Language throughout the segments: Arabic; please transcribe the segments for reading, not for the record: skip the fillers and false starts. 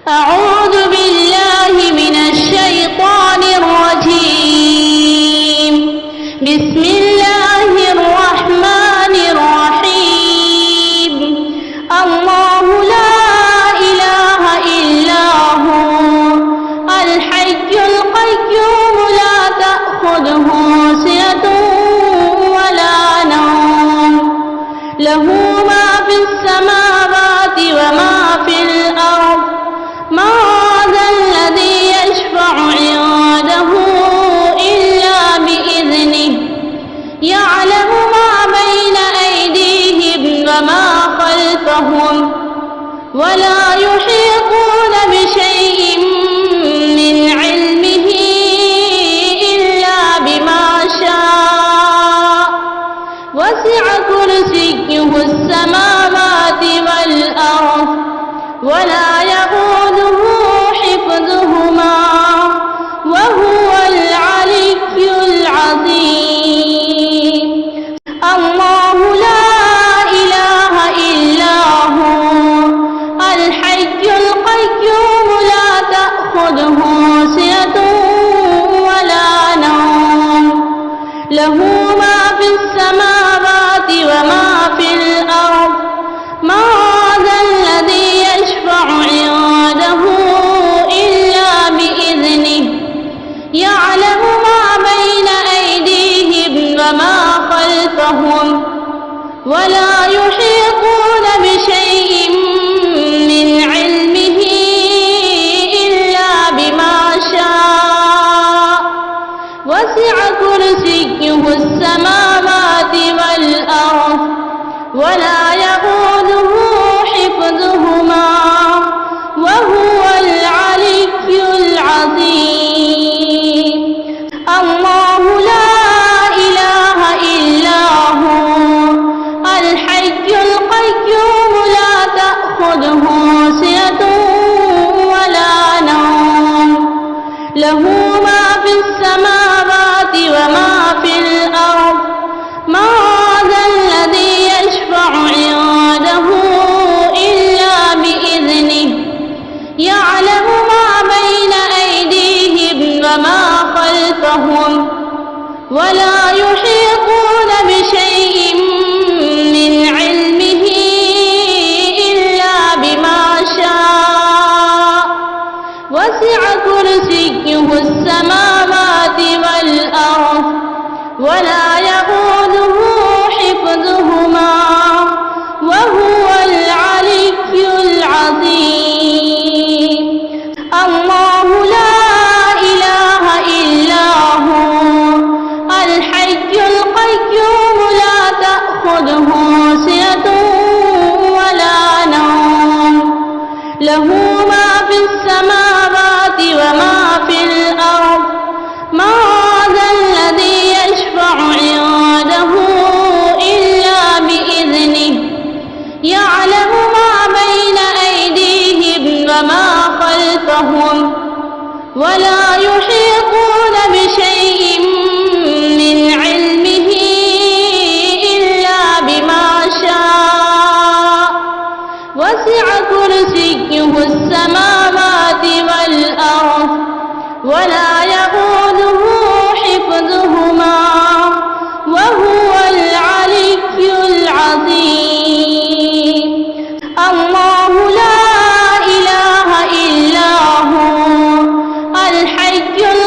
أعوذ بالله من الشيطان الرجيم. بسم الله الرحمن الرحيم. الله لا إله إلا هو الحي القيوم لا تأخذه سنة ولا نوم له ما في السماوات وما في الأرض ما ذا الذي يشفع عنده إلا بإذنه يعلم ما بين أيديهم وما خلفهم ولا يحيطون بشيء من علمه إلا بما شاء وسع كرسيه السماوات والأرض ولا يؤوده حفظهما وهو العلي العظيم. الله لا إله إلا هو الحي القيوم لا تأخذه سنة ولا نوم له ما في السماوات وما في الأرض ما ذا الذي يشفع عنده إلا بإذنه يعلم ما بين أيديهم وما خلفهم ولا يحيطون بشيء من علمه إلا بما شاء وسع كرسيه السماوات والأرض ولا يؤوده حفظهما وهو العلي العظيم. الله لا إله إلا هو الحي القيوم لا تأخذه سنة ولا نوم له ما في السماوات وما في الأرض ما ذا الذي يشفع عنده إلا بإذنه يعلم ما بين أيديهم وما خلفهم ولا يحيطون بشيء من علمه إلا بما شاء وسع كرسيه السماوات والأرض ولا يؤوده حفظهما وهو العلي العظيم. الله لا إله إلا هو الحي القيوم لا تأخذه سنة ولا نوم له ما في السماوات وما في الأرض ما ذا الذي يشفع عنده إلا بإذنه يعلم ما بين أيديهم وما خلفهم ولا يحيطون بشيء من علمه إلا بما شاء وسع كرسيه السماوات والأرض ولا يؤوده حفظهما وهو العلي العظيم. الله لا إله إلا هو الحي القيوم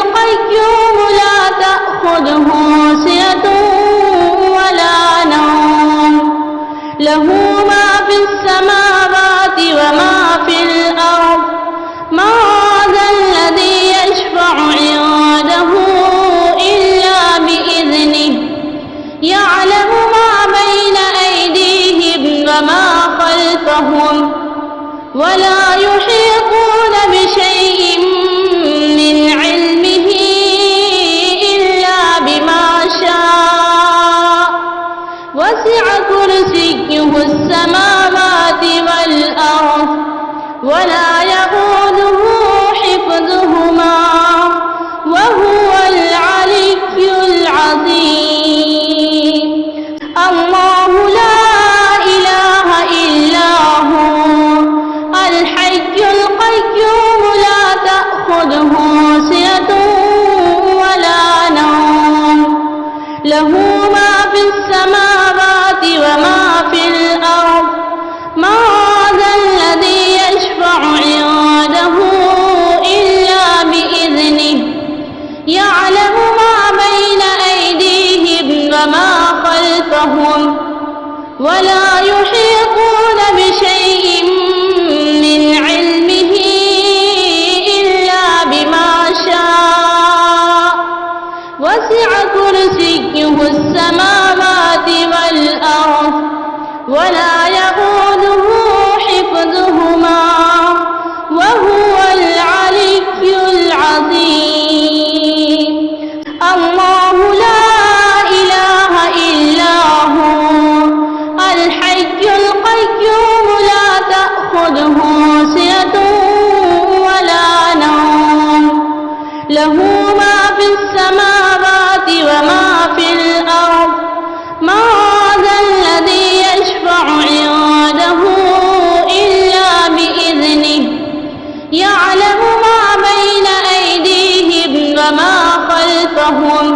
يعلم ما بين أيديهم وما خلفهم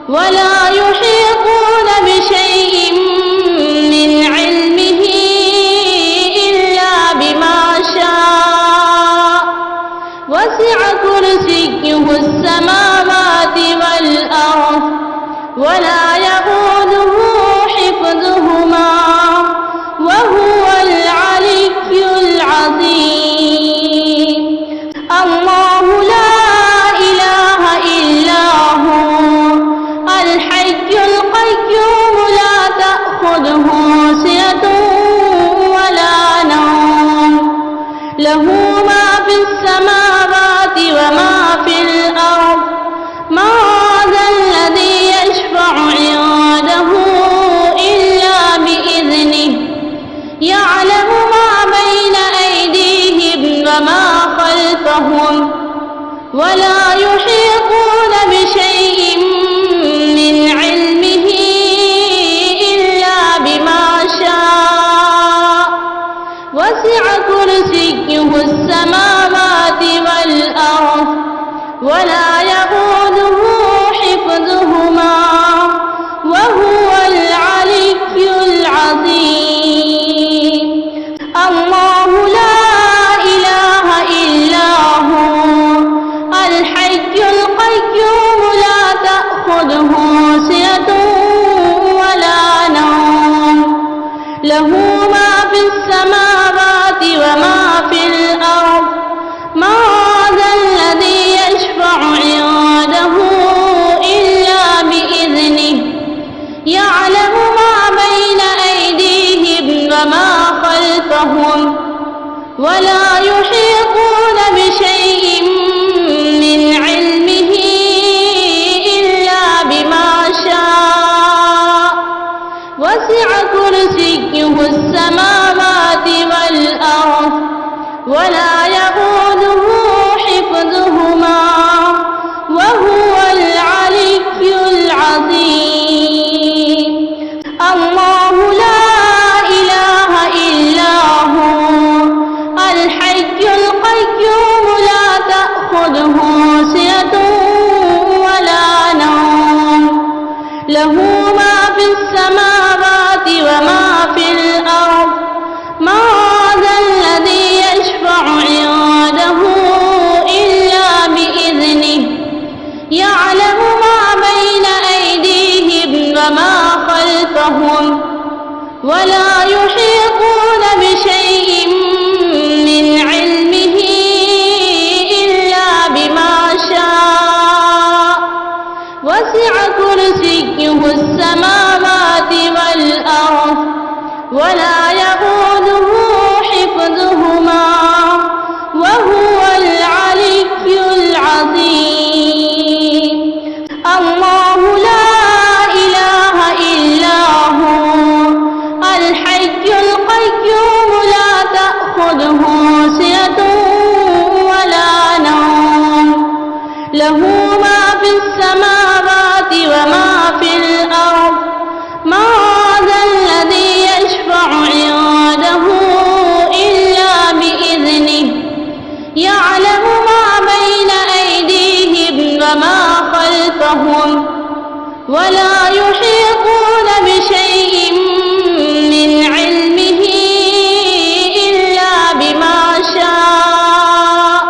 ولا يحيطون بشيء من علمه إلا بما شاء وسع كرسيه السماوات والأرض ولا يئوده حفظهما وهو العلي العظيم. الله لا إله إلا هو الحي القيوم لا تأخذه سنة ولا نوم له ما في السماوات وما في الأرض ما ذا الذي يشفع عنده إلا بإذنه يعلم ما بين أيديهم وما خلفهم ولا يحيطون بشيء من علمه إلا بما شاء وسع كرسيه السماوات والأرض ولا يئوده حفظهما وهو العلي العظيم. الله لا إله إلا هو الحي القيوم لا تأخذه سنة ولا نوم له ما في السماوات وما في الأرض ما ذا الذي يشفع عنده إلا بإذنه يعلم ما بين أيديهم وما خلفهم ولا يحيطون بشيء من علمه إلا بما شاء وسع كرسيه السماوات والأرض ولا يئوده حفظهما وهو العلي العظيم. الله لا إله إلا هو الحي القيوم لا تأخذه سنة ولا نوم له ما في السماوات وما في الأرض ما ذا الذي يشفع عنده إلا بإذنه يعلم ما بين أيديهم وما خلفهم ولا يحيطون بشيء من علمه إلا بما شاء وسع كرسيه السماوات والأرض ولا يئوده حفظهما وهو العلي العظيم. الله لا إله إلا هو الحي القيوم لا تأخذه سنة ولا نوم له ما في السماوات وما في الأرض ما ذا الذي يشفع عنده إلا بإذنه يعلم ما بين أيديهم وما خلفهم ولا يحيطون بشيء من علمه إلا بما شاء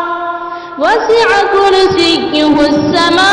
وسع كرسيه السماوات